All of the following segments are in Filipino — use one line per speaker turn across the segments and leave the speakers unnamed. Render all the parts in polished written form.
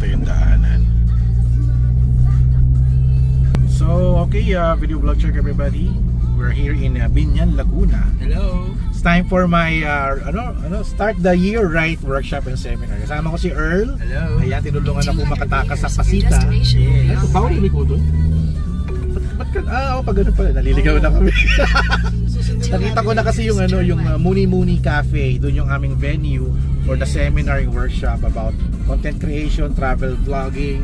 ito yung daanan. So, okay, video vlog check everybody. We're here in Binyan, Laguna.
Hello.
It's time for my start the year right workshop and seminar. Kasama ko si Earl.
Hello.
Ayan, tinulungan ako makatakas sa Pasita. Yes. Ay, bawal yung ko doon. Ba't ka? Pag ganun pala, naliligaw na kami. Nakita ko na kasi yung yung Muni Muni Cafe. Doon yung aming venue for the seminar and workshop about content creation, travel vlogging,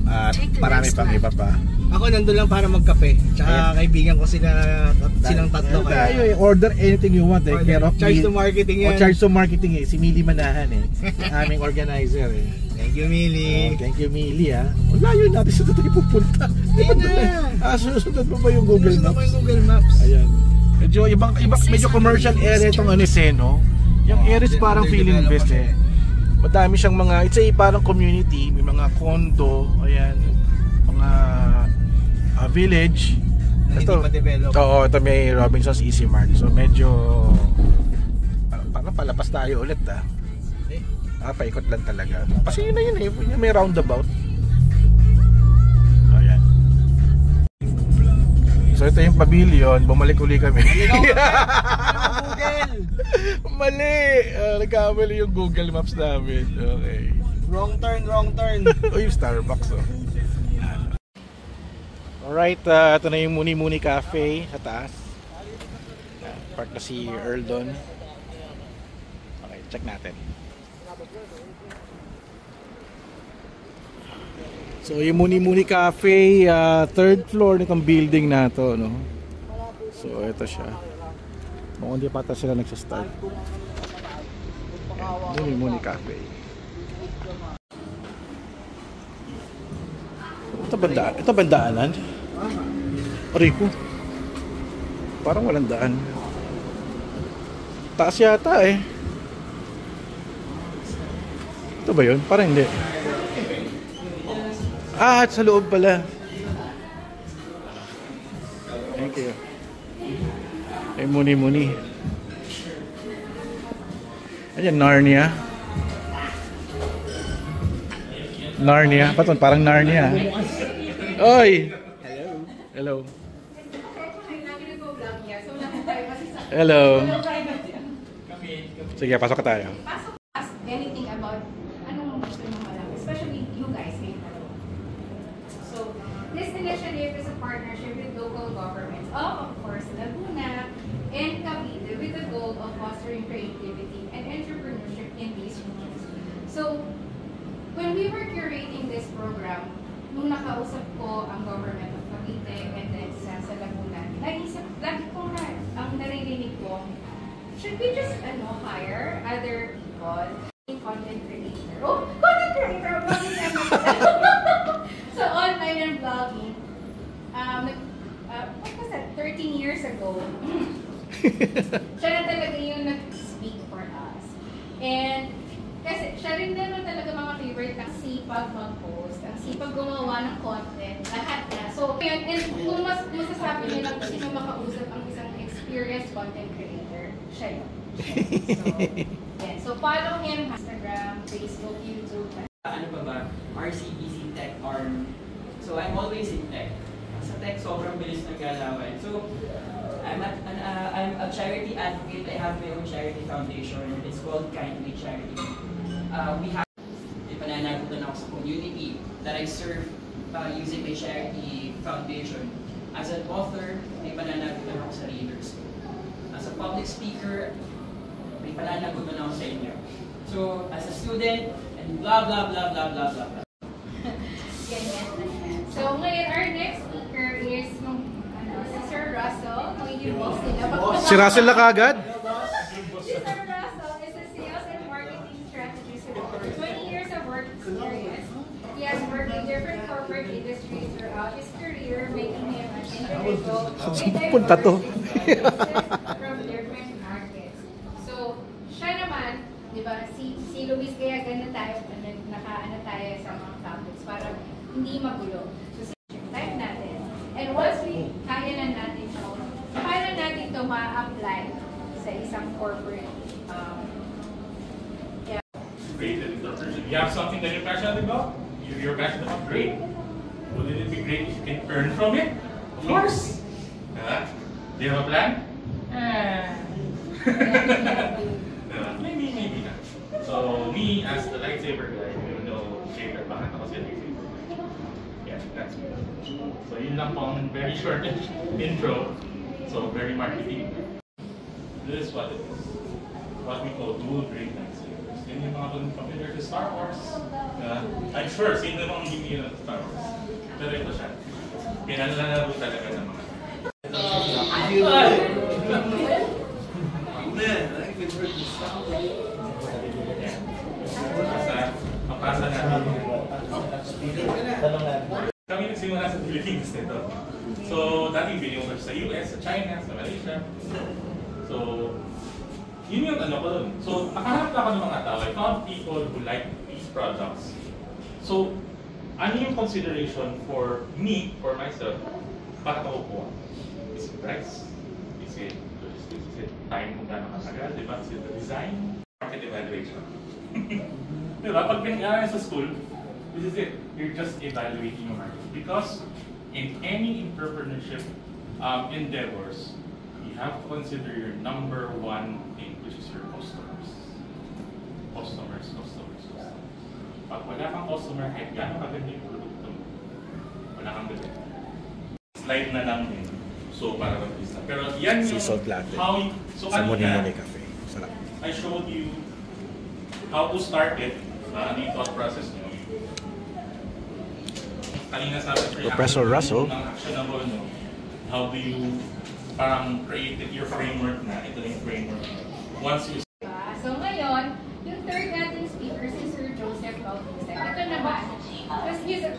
at marami pang iba pa.
Ako nandun lang para magkape. Tsaka kaibigan ko silang tatlo.
Tayo order anything you want.
Charge to marketing yan.
Charge to marketing Si Mili Manahan aming organizer
Thank you, Mili.
Thank you, Mili Wala yun natin sa tayo pupunta. Susunod mo ba yung Google Maps?
Susunod mo yung Google Maps.
Ayan. Medyo commercial area itong no? Yung areas parang feeling best Madami siyang mga, it's parang community. May mga condo. Ayan. Mga village.
Hindi pa develop.
Oo, ito may Robinson's Easy Mart. So medyo parang palapas tayo ulit paikot lang talaga. Kasi yun na yun yung may roundabout. Ayan. So ito yung pavilion. Bumalik uli kami.
Google!
Mali! Nagkamali yung Google Maps namin. Okay.
Wrong turn.
Yung Starbucks Alright, ito na yung Muni Muni Cafe sa taas. Park na si Earl doon. Okay, check natin. So yung Muni Muni Cafe, third floor nitong building na to, no? So ito siya. Mukhang hindi pa sila nagsastart. Muni Muni Cafe. Ito ba daanan? Aray ko. Parang walang daan. Taas yata Ito ba yun? Parang hindi. At sa loob pala. Thank you. Muni. Ayan, Narnia. Parang Narnia. Oy! Hello. Hello. Sige, pasok ka tayo.
Ask anything about anong gusto nyo malaman, especially you guys. So, this initiative is a partnership with local governments of course, Laguna and Cavite with the goal of fostering creativity and entrepreneurship in these regions. So, when we were curating this program, nung nakausap ko ang government of Cavite and then sa Laguna, naisip, lagi ko ang naririnig ko, should we just hire other people, content creator? Content creator! So online and vlogging, what was that, 13 years ago, siya na talaga yung nag-speak for us. And kasi siya rin naman talaga mga favorite ang sipag mag-post, ang sipag gumawa ng content, lahat na. So, yun, and kung masasabi niyo lang sino makausap ang isang experienced content creator, siya yun. So, yeah. So, follow him, Instagram, Facebook, YouTube.
Ano ba? RCBC Tech Arm. So, I'm always in tech. Sa tech, sobrang bilis ng galawan. So, I'm a charity advocate. I have my own charity foundation. It's called Kindly Charity. We have pananagutan ako sa community that I serve using my charity foundation. As an author, may pananagutan ako sa readers. As a public speaker, may pananagutan ako sa inyo. So, as a student, and blah blah blah blah blah blah.
So, ngayon, our next speaker is si Sir Russell.
Si Russell na kagad?
Si Sir Russell is a sales and marketing strategist with over 20 years of work experience. He has worked in different corporate industries throughout his career, making him an individual with diverse experiences from different markets. So, siya naman, di ba, si Luis, kaya ganun tayo, naka-ano tayo sa mga topics para hindi magulo. So, type natin. And once we kaya na natin ito, paano natin ito ma-apply sa isang corporate
You have something that you're passionate about? if you're passionate about, great. Wouldn't it be great if you can earn from it? Of course. Do you have a plan? Maybe not. So me as the lightsaber guy, you know, shaper, bakit ako siya lightsaber? Yeah, that's me. So yun lang pong very short intro. So very marketing. This is what it is. What we call dual grade lightsabers. Yun yung mga familiar to Star Wars. I'm sure, sino namang hindi yun ng Star Wars. Pero ito siya. Pinalalaro talaga ng mga Mapasa natin. Kami nagsimula sa Philippines nito. So, dati video ko sa US, sa China, sa Malaysia. So, yun yung ano ko dun. So, nakahanap ako ng mga tao. I found people who like these products. So, ano yung consideration for me, for myself, bakit ako kuha? Is it price? Is it time kung gano'ng katagal? Diba? Is it the design? Market evaluation. Diba? Pag pinag-aaral sa school, this is it. You're just evaluating your market. Because in any entrepreneurship endeavors, you have to consider your number one thing, which is your customers. Customers. Pag wala kang customer, kahit gano'ng kaganda yung produkto mo, wala kang ganda. Slide na lang din. So, para mag-business na. Pero yan yung how you, so
Sa
kanina,
Muni Cafe. Sarap.
I showed you how to start it, ano yung thought process nyo. Kanina sabi ko,
Professor Russell.
Ang actionable nyo, how do you parang create your framework na, ito na yung framework. Once you...
So ngayon, yung third nating speaker, si Sir Joseph Bautista. Ito naman, because he's a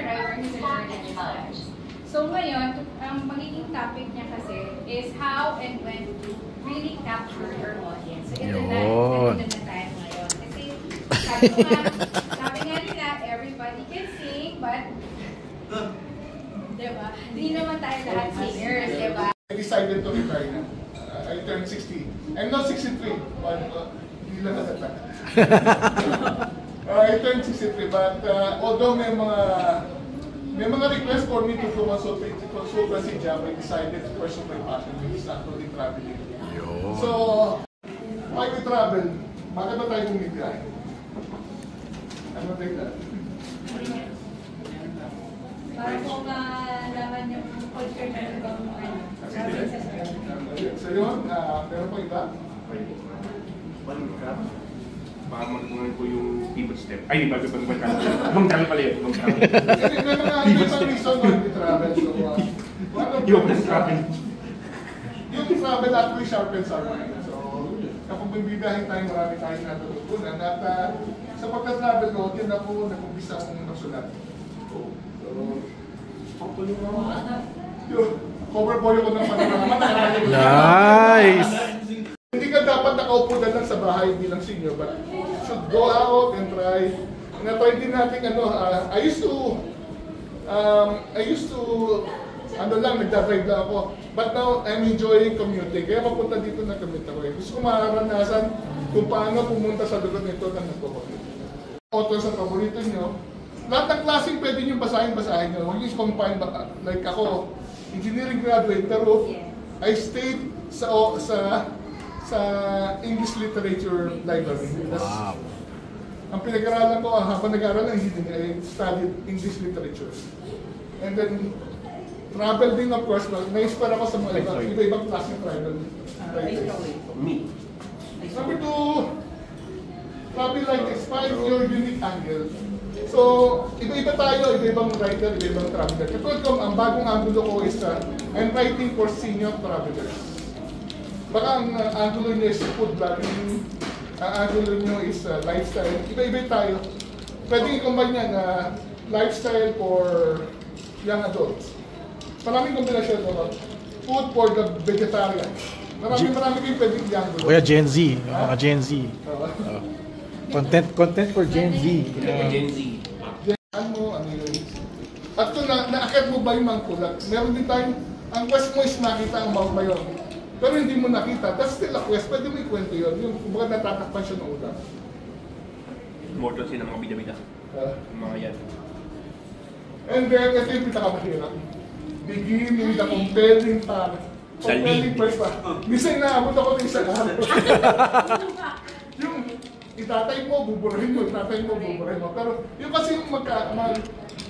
writer, he's a journalist. So ngayon, ang magiging topic niya kasi is how and when to really capture your audience. So ito na tayo ngayon. Kasi sabi nga nila, everybody can sing, but diba? Hindi naman tayo lahat singers, diba?
I decided to retire na. I turned 60. I'm not 63, but hindi lang natata. I turned 63, but although may mga requests for me to consultancy job, I decided to pursue my passion, which is actually traveling. So, why we travel? Bakit ba tayo bumibiyahe? Ano tayo na?
Para po malaman yung culture na ibang
So yun, meron pa iba?
Baka magmuna po yung pivot step. Ay, bago pa naman kami. Ibang kami pala yun.
May mga reason why we travel. So,
Yung travel.
Yung travel actually sharpens our mind. So, kapag bibigahin tayo, marami tayong natutunan. At sa pagka-travel ko, yun na po nag-umpisa akong nasulat. So, cover boy ko ng panorama.
Nice!
Hindi ka dapat nakaupo na lang sa bahay bilang senior, but should go out and try. Na-try din natin I used to nagdadrive lang ako. But now, I'm enjoying commuting. Kaya mapunta dito na commute ako. Gusto ko maranasan kung paano pumunta sa lugar nito na nagpo-commute. Author sa paborito nyo. Lahat ng klaseng pwede nyo basahin nyo. Huwag yung combine, like ako, engineering graduate, pero I stayed sa English Literature Library.
Wow.
Ang pinag-aralan ko, habang nag-aaral ng engineering, I studied English Literature. And then, travel din of course, na-inspire ako sa mga iba-ibang klaseng travel writers. Number two, travel like find your unique angle. So, iba-iba tayo, iba-ibang writer, iba-ibang traveler. Katulad ko, ang bagong angulo ko is I'm writing for senior travelers. Baka ang angulo niyo is food vlogging, ang angulo niyo is lifestyle. Iba-iba tayo. Pwede i-combine yan na lifestyle for young adults. Maraming kombinasyon ko. Food for the vegetarian. Marami kayong pwede i-angulo.
Kuya Gen Z, mga Gen Z. Content for Gen Z.
Gen Z.
Ano yun? At kung naakit mo ba yung mangkulat, meron din tayong, ang quest mo is nakita ang Mount Mayon. Pero hindi mo nakita, that's still a quest, pwede mo ikwento yun. Yung kumbaga natatakpan siya ng ulan.
Immortal siya ng mga bida-bida. Mga yan.
And then, ito yung pinakamahirap. Begin with the compelling part. Compelling first part. Minsan naabot ako ng isang araw. Yung itatay mo, buburahin mo, itatay mo, buburahin mo. Pero yung kasi yung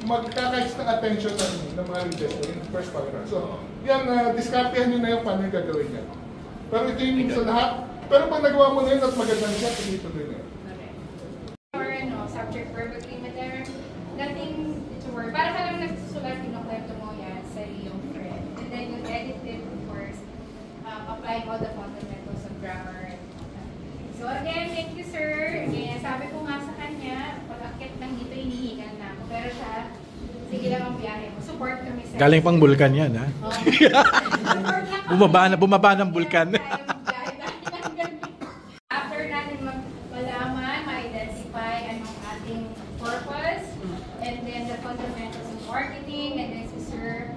magkakais ng attention ng mga readers yung first paragraph. So, yan, diskartehan nyo na yung paano yung gagawin niya. Pero ito yung sa lahat. Pero pag nagawa mo na yun at maganda siya, tuloy na yun.
Or subject verb agreement there, nothing to worry. Para ka lang nagsusulat, kinukwento mo yan sa iyong friend. And then you edit it, of course, applying all the fundamentals of grammar. So again, thank you sir. Again, sabi ko nga sa kanya, pag-akit lang dito, inihigan na ako. Pero siya, sige lang ang biyahe mo. Support kami sa...
Galing pang bulkan yan, ha? Bumaba ng bulkan.
After natin malaman, ma-identify anong ating purpose, and then the fundamentals of marketing, and then si Sir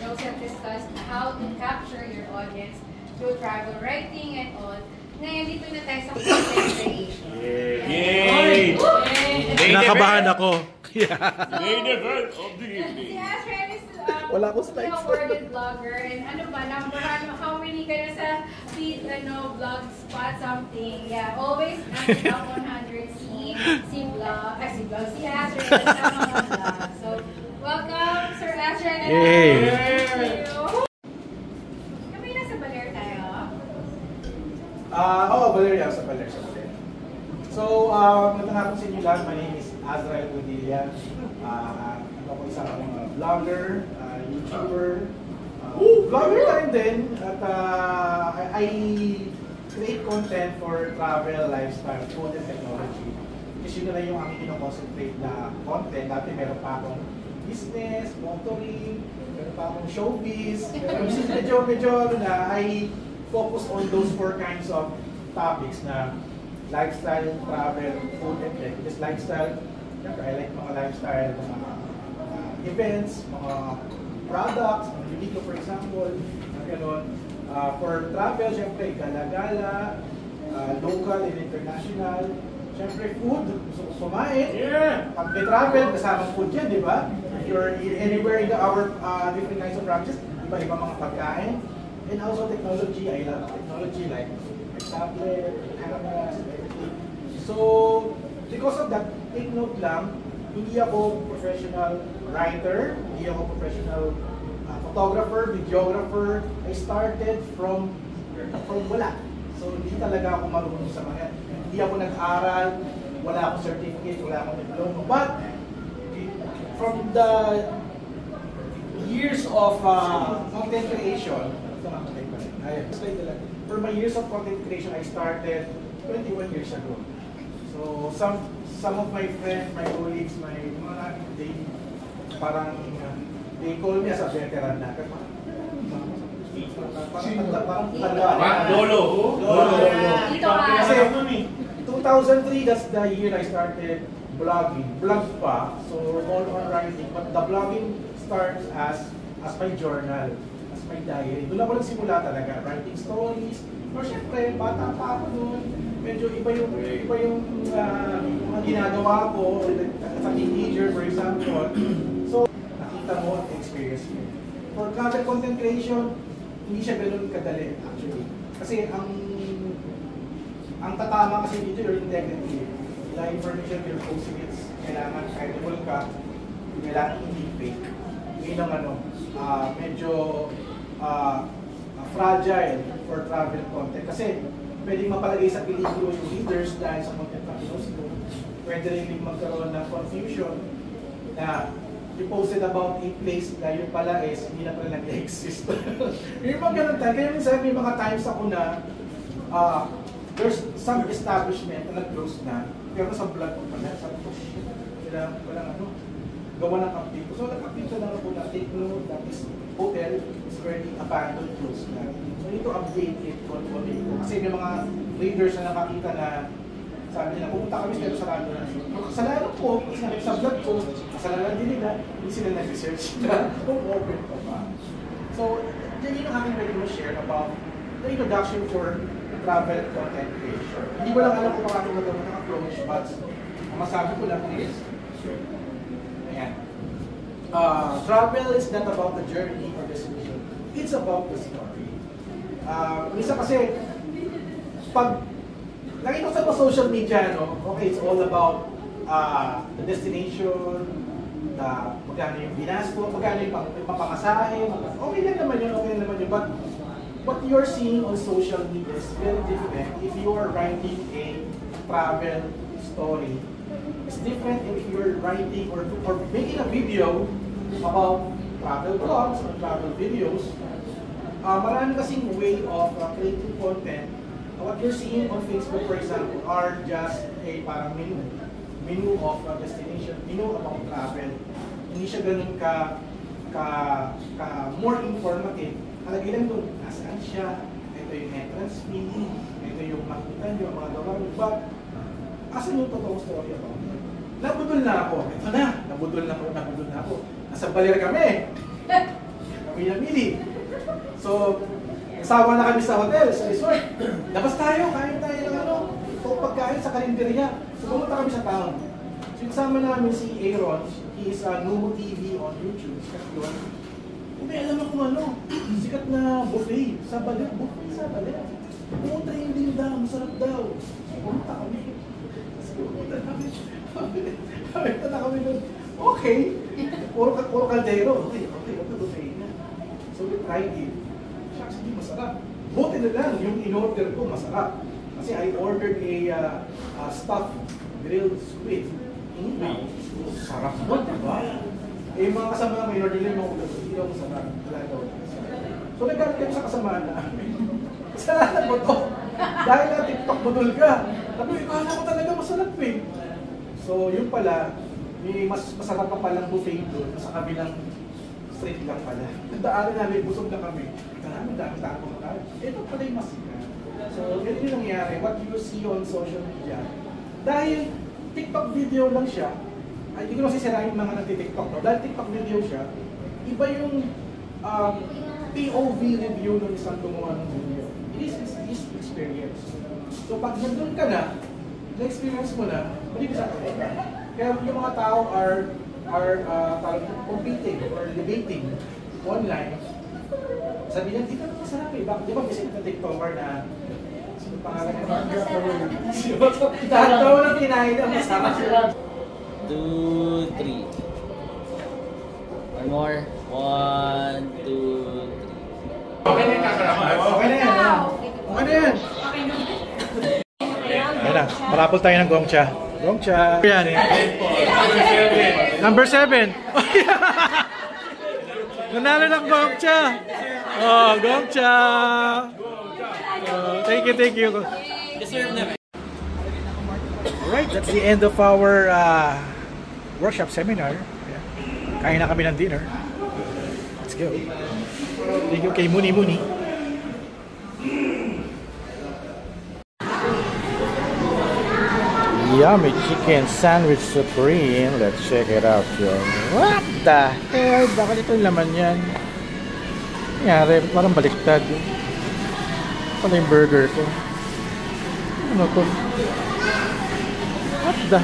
Joseph discussed how to capture your audience through travel writing and all. Ngayon, dito na tayo sa content creation.
Yay!
Nakabahan ako.
Main event of the evening.
Si Astrid is
Wala akong slides.
awarded blogger, and ano ba, how many ka na sa feed, blog spot something. Yeah, always top 100 si Astrid sa mga blog. So, welcome Sir Astrid.
Yay!
Thank you. Kami nasa Baler tayo.
Valeria sa Baler. So, magandang hapon sa inyo lahat. My name is Azrael Godilla. Ako po isang vlogger, YouTuber, vlogger na rin din. At I create content for travel, lifestyle, food, and technology. Kasi yun na lang yung aking kinoconcentrate na content. Dati meron pa akong business, motoring, meron pa akong showbiz. Medyo I focus on those 4 kinds of topics na lifestyle, travel, food, and tech. Because lifestyle, I like mga lifestyle, mga events, mga products, mga Uniqlo for example, gano'n. For travel, syempre, gala-gala, local and international. Syempre, food, gusto ko kumain. Yeah! Pag may travel, kasama food yan, di ba? If you're anywhere in our different kinds of branches, iba-iba mga pagkain. And also technology, I love technology like tablet, cameras, everything. So, because of that, take note lang, hindi ako professional writer, hindi ako professional photographer, videographer. I started from wala. So, hindi talaga ako marunong sa mga. Hindi ako nag-aral, wala akong certificate, wala akong diploma. But, from the years of content creation, for my years of content creation, I started 21 years ago. So some of my friends, my colleagues, they call me as a veteran na.
Lolo.
Kasi 2003, that's the year I started blogging. Blog pa, so all on writing. But the blogging starts as my journal. My diary. Doon ako nagsimula talaga, writing stories. Pero syempre, bata pa ako noon. Medyo iba yung mga ginagawa ko as a teenager, for example. So, nakita mo at experience mo. For content creation, hindi siya ganoon kadali actually. Kasi ang tatama kasi dito yung integrity. The information you're posting, kailangan credible ka, kailangan hindi fake. Yun ang medyo fragile for travel content kasi pwedeng mapalagay sa peligro yung readers dahil sa content na pinost mo. Pwede rin magkaroon ng confusion na you posted about a place na yun pala is hindi na pala nag-exist. Yung mga ganun tayo. Kaya minsan may mga times ako na there's some establishment na nag-close na pero sa vlog ko pala, sabi ko, shit, walang gawa ng update ko. So nag-update ko lang ako na take note that this hotel is already abandoned, closed na. So need to update it on ko. Kasi may mga readers na nakakita na sabi nila, pumunta kami sa sarado na. Kasalanan ko, kasi namin sa vlog ko, kasalanan din nila, hindi sila nag-research na kung open pa ba. So, yun ang aking pwede mo share about the introduction for travel content creation. Hindi ko lang alam kung bakit magawa ng approach, but ang masabi ko lang is, Ayan. Travel is not about the journey or destination. It's about the story. Minsan kasi, pag nakita ko sa social media, no, okay, it's all about the destination, magkano yung binasto, magkano yung papamasahe, okay lang naman yun, okay lang naman yun. But what you're seeing on social media is very different if you are writing a travel story. It's different if you're writing or making a video about travel vlogs or travel videos. Marami kasing way of creating content. What you're seeing on Facebook, for example, are just a parang menu of destination, menu about travel. Hindi siya ganun ka more informative. Halagay lang doon, nasaan siya, ito yung entrance fee, ito yung makita nyo, mga lugar. But, asan yung totoong story about? Nabudol na ako. Ito na, nabudol na ako. Nasa Baler kami. Kami namili. So, nasawa na kami sa hotel, sa resort. Labas tayo, kain tayo ng pagkain sa karinderya. So, pumunta kami sa town. So, kasama namin si Aaron. He is Numo TV on YouTube. Sikat yun. May alam ako sikat na buffet. Sa Baler, buffet sa Baler. Pumunta yung linda, masarap daw. Pumunta kami. Pumunta na kami nun. Okay. Puro kaldero. Okay, buffet na. So, we tried it. Shucks, hindi masarap. Buti na lang, yung in-order ko masarap. Kasi I ordered a stuffed grilled squid. Sarap mo, diba? Yung mga kasama may order lang yung hindi daw masarap. So nagkaroon kayo sa kasamaan namin. Kasalanan mo to. Dahil na TikTok budol ka. Sabi, kala ko talaga masarap eh. So yun pala, may mas masarap pa palang buffet doon sa kabilang street lang pala. Nagdaanan namin, busog na kami. Dami tayo. Ito pala yung masika. So ganun yung nangyari. What you see on social media. Dahil TikTok video lang siya, ay hindi ko masisirain yung mga nagtitiktok. No? Dahil TikTok video siya, iba yung POV review ng isang gumawa ng video. It is his experience. So pag nandun ka na-experience mo na, balik sa kanila. Kaya yung mga tao are competing or debating online. Sabi niya, dito na masarap eh. Di ba kasi nagtitiktoker na sino pangalan na lahat daw na kinain na masarap.
2, 3. One more. 1, 2, 3.
Okay na yung kakarama.
Okay na yan. Okay na yan. Ayan na. Marapol tayo ng gongcha. Gongcha. Yan eh. Number 7. Nanalo ng gongcha. Oh, gongcha. Thank you. Alright, that's the end of our workshop seminar. Kain na kami ng dinner. Let's go. Thank you kay Muni. Yummy chicken sandwich supreme. Let's check it out, yo. What the hell? Bakit ito yung laman yan? Nangyari, parang baliktad. Pala yung burger ko. Ano to? What the?